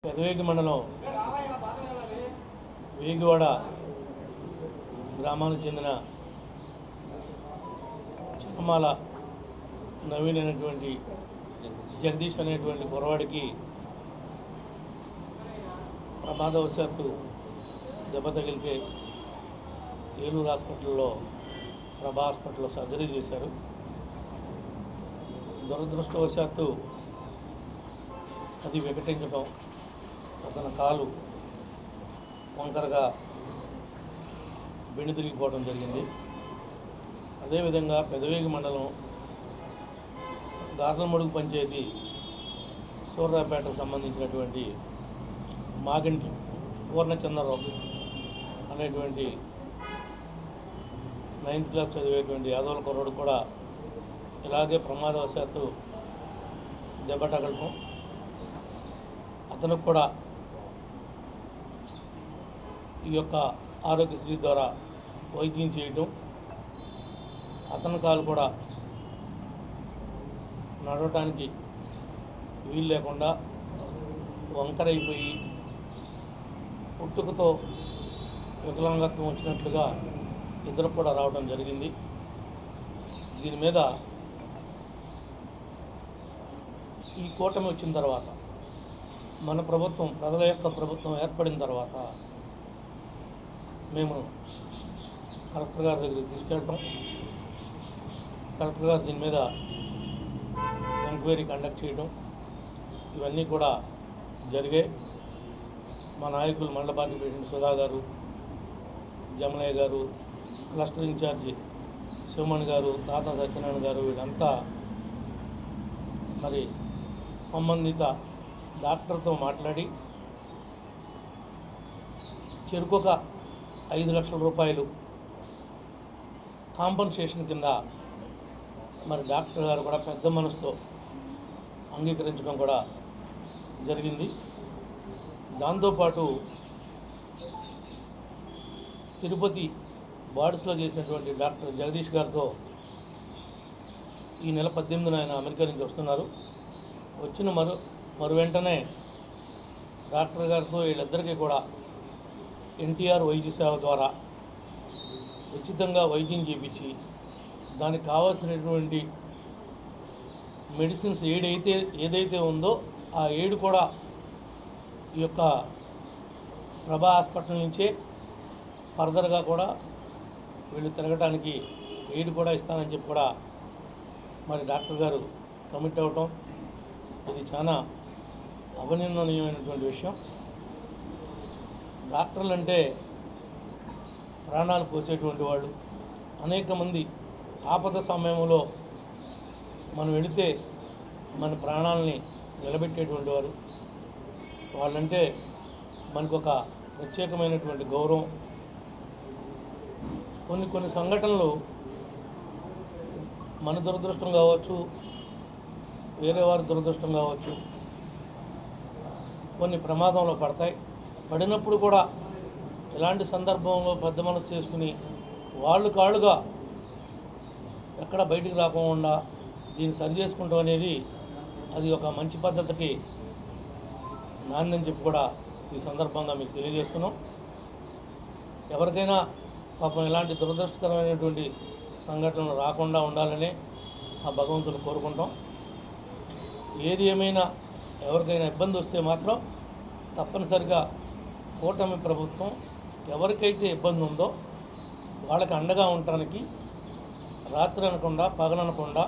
పెదవేగి మండలం వేగివాడ గ్రామానికి చెందిన చనమాల నవీన్ అనేటువంటి జగదీష్ అనేటువంటి కురవాడికి ప్రమాదవశాత్తు దెబ్బ తగిలితే ఏలూరు హాస్పిటల్లో ప్రభా హాస్పిటల్లో సర్జరీ చేశారు. దురదృష్టవశాత్తు అది వికటించడం, అతని కాలు వంకరగా తిరిగిపోవడం జరిగింది. అదేవిధంగా పెదవేగి మండలం గార్లమడుగు పంచాయతీ సూర్రాపేటకు సంబంధించినటువంటి మాగంటి పూర్ణచంద్రరావు అనేటువంటి 9th క్లాస్ చదివేటువంటి యాదవుల కుర్రాడు కూడా ఇలాగే ప్రమాదవశాత్తు దెబ్బ తగలటం, అతనికి కూడా ఈ యొక్క ఆరోగ్యశ్రీ ద్వారా వైద్యం చేయటం, అతని కాలు కూడా నడవటానికి వీలు లేకుండా వంకరైపోయి పుట్టుకతో వికలాంగత్వం వచ్చినట్లుగా ఇద్దరు కూడా రావడం జరిగింది. దీని మీద ఈ కూటమి వచ్చిన తర్వాత, మన ప్రభుత్వం ప్రజల యొక్క ప్రభుత్వం ఏర్పడిన తర్వాత మేము కలెక్టర్ గారి దగ్గరికి తీసుకెళ్ళటం, కలెక్టర్ గారు దీని మీద ఎంక్వైరీ కండక్ట్ చేయడం, ఇవన్నీ కూడా జరిగాయి. మా నాయకులు మండల పార్టీ ప్రెసిడెంట్ సుధా గారు, జమలయ్య గారు, క్లస్టర్ ఇన్ఛార్జి శివమణి గారు, తాత సత్యనారాయణ గారు, వీళ్ళంతా మరి సంబంధిత డాక్టర్తో మాట్లాడి చెరుకొక 5 లక్షల రూపాయలు కాంపన్సేషన్ కింద మరి డాక్టర్ గారు కూడా పెద్ద మనసుతో అంగీకరించడం కూడా జరిగింది. దాంతోపాటు తిరుపతి బార్డ్స్లో చేసినటువంటి డాక్టర్ జగదీష్ గారితో ఈ నెల 18న ఆయన అమెరికా నుంచి వస్తున్నారు. వచ్చిన మరు వెంటనే డాక్టర్ గారితో వీళ్ళిద్దరికీ కూడా ఎన్టీఆర్ వైద్య సేవ ద్వారా ఉచితంగా వైద్యం చేయించి దానికి కావాల్సినటువంటి మెడిసిన్స్ ఏదైతే ఉందో ఆ ఎయిడ్ కూడా ఈ యొక్క ప్రభా హాస్పిటల్ నుంచే ఫర్దర్గా కూడా వీళ్ళు తిరగడానికి ఎయిడ్ కూడా ఇస్తానని చెప్పి కూడా మరి డాక్టర్ గారు కమిట్ అవ్వటం, ఇది చాలా అభినందనీయమైనటువంటి విషయం. డాక్టర్లు అంటే ప్రాణాలు పోసేటువంటి వాళ్ళు. అనేక మంది ఆపద సమయంలో మనం వెళితే మన ప్రాణాలని నిలబెట్టేటువంటి వారు. వాళ్ళంటే మనకు ఒక ప్రత్యేకమైనటువంటి గౌరవం. కొన్ని సంఘటనలు మన దురదృష్టం కావచ్చు, వేరే వారి దురదృష్టం కావచ్చు, కొన్ని ప్రమాదంలో పడతాయి. పడినప్పుడు కూడా ఇలాంటి సందర్భంలో పెద్ద మనసు చేసుకుని కాళ్ళుగా ఎక్కడ బయటికి రాకుండా దీన్ని సరి చేసుకుంటాం అనేది అది ఒక మంచి పద్ధతికి నాందని చెప్పి కూడా ఈ సందర్భంగా మీకు తెలియజేస్తున్నాం. ఎవరికైనా పాపం ఇలాంటి దురదృష్టకరమైనటువంటి సంఘటనలు రాకుండా ఉండాలని ఆ భగవంతుని కోరుకుంటాం. ఏది ఏమైనా ఎవరికైనా ఇబ్బంది వస్తే మాత్రం తప్పనిసరిగా కూటమి ప్రభుత్వం ఎవరికైతే ఇబ్బంది ఉందో వాళ్ళకి అండగా ఉండటానికి రాత్రి అనకుండా పగలనకుండా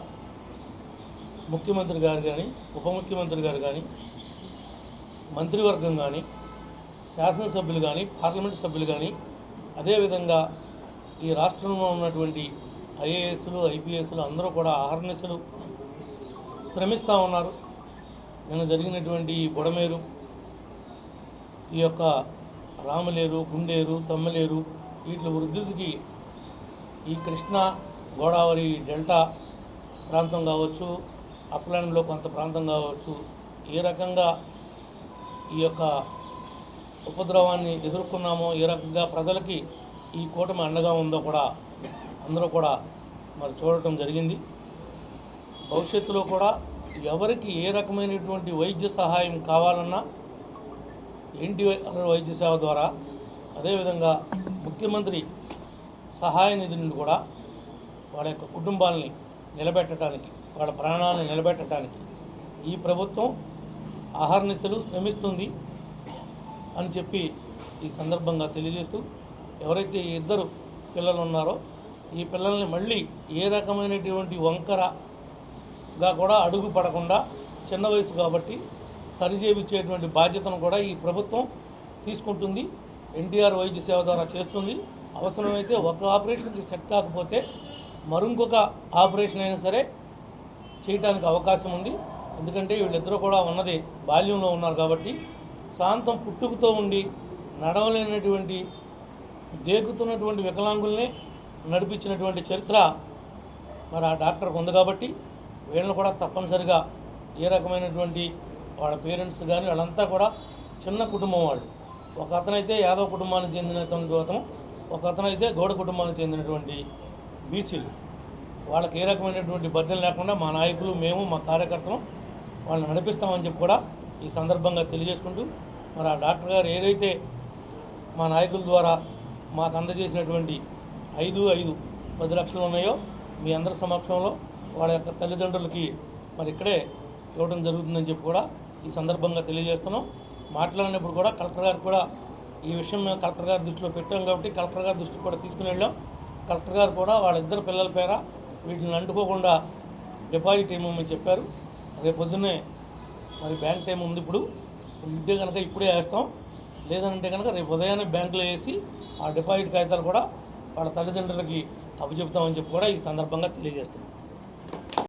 ముఖ్యమంత్రి గారు కానీ, ఉప ముఖ్యమంత్రి గారు కానీ, మంత్రివర్గం కానీ, శాసనసభ్యులు కానీ, పార్లమెంటు సభ్యులు కానీ, అదేవిధంగా ఈ రాష్ట్రంలో ఉన్నటువంటి ఐఏఎస్లు, ఐపీఎస్లు అందరూ కూడా అహర్నిశలు శ్రమిస్తూ ఉన్నారు. నిన్న జరిగినటువంటి బుడమేరు, ఈ యొక్క రామలేరు, గుండేరు, తమ్మలేరు వీటి వృద్ధికి ఈ కృష్ణా గోదావరి డెల్టా ప్రాంతం కావచ్చు, అప్లాండ్లో కొంత ప్రాంతం కావచ్చు, ఏ రకంగా ఈ యొక్క ఉపద్రవాన్ని ఎదుర్కొన్నామో, ఏ రకంగా ప్రజలకి ఈ కూటమి అండగా ఉందో కూడా అందరూ కూడా మరి చూడటం జరిగింది. భవిష్యత్తులో కూడా ఎవరికి ఏ రకమైనటువంటి వైద్య సహాయం కావాలన్నా ఎన్టీఆర్ వైద్య సేవ ద్వారా అదేవిధంగా ముఖ్యమంత్రి సహాయ నిధి నుండి కూడా వాళ్ళ యొక్క కుటుంబాలని నిలబెట్టడానికి, వాళ్ళ ప్రాణాలను నిలబెట్టడానికి ఈ ప్రభుత్వం అహర్నిశలు శ్రమిస్తుంది అని చెప్పి ఈ సందర్భంగా తెలియజేస్తూ, ఎవరైతే ఈ ఇద్దరు పిల్లలు ఉన్నారో ఈ పిల్లల్ని మళ్ళీ ఏ రకమైనటువంటి వంకరగా కూడా అడుగు పడకుండా చిన్న వయసు కాబట్టి సరిచేయించేటువంటి బాధ్యతను కూడా ఈ ప్రభుత్వం తీసుకుంటుంది. ఎన్టీఆర్ వైద్య సేవ ద్వారా చేస్తుంది. అవసరమైతే ఒక ఆపరేషన్కి సెట్ కాకపోతే మరొక ఆపరేషన్ అయినా సరే చేయడానికి అవకాశం ఉంది. ఎందుకంటే వీళ్ళిద్దరూ కూడా ఉన్నది బాల్యంలో ఉన్నారు కాబట్టి శాంతం పుట్టుకతో ఉండి నడవలేనటువంటి దేకుతున్నటువంటి వికలాంగుల్ని నడిపించినటువంటి చరిత్ర మరి ఆ డాక్టర్కి ఉంది కాబట్టి వీళ్ళని కూడా తప్పనిసరిగా ఏ రకమైనటువంటి వాళ్ళ పేరెంట్స్ కానీ వాళ్ళంతా కూడా చిన్న కుటుంబం వాళ్ళు. ఒక అతనైతే యాదవ్ కుటుంబానికి చెందినటువంటి అతను, ఒక అతనైతే గౌడ కుటుంబానికి చెందినటువంటి బీసీలు. వాళ్ళకి ఏ రకమైనటువంటి బర్డెన్ లేకుండా మా నాయకులు, మేము, మా కార్యకర్తలు వాళ్ళని నడిపిస్తామని చెప్పి కూడా ఈ సందర్భంగా తెలియజేసుకుంటూ, మరి ఆ డాక్టర్ గారు ఏదైతే మా నాయకుల ద్వారా మాకు అందజేసినటువంటి 10 లక్షలు ఉన్నాయో మీ అందరి సమక్షంలో వాళ్ళ యొక్క తల్లిదండ్రులకి మరి ఇక్కడే ఇవ్వడం జరుగుతుందని చెప్పి కూడా ఈ సందర్భంగా తెలియజేస్తున్నాం. మాట్లాడినప్పుడు కూడా కలెక్టర్ గారు కూడా ఈ విషయం మేము కలెక్టర్ గారి దృష్టిలో పెట్టాం కాబట్టి కలెక్టర్ గారి దృష్టికి కూడా తీసుకుని వెళ్ళాం. కలెక్టర్ గారు కూడా వాళ్ళిద్దరు పిల్లల పేర వీటిని అంటుకోకుండా డిపాజిట్ ఇవ్వమని చెప్పారు. రేపు పొద్దున్నే మరి బ్యాంక్ టైం ఉంది, ఇప్పుడు ఉంటే కనుక ఇప్పుడే వేస్తాం, లేదంటే కనుక రేపు ఉదయాన్నే బ్యాంకులో వేసి ఆ డిపాజిట్ కాగితాలు కూడా వాళ్ళ తల్లిదండ్రులకి అప్పచెప్తామని చెప్పి కూడా ఈ సందర్భంగా తెలియజేస్తున్నాం.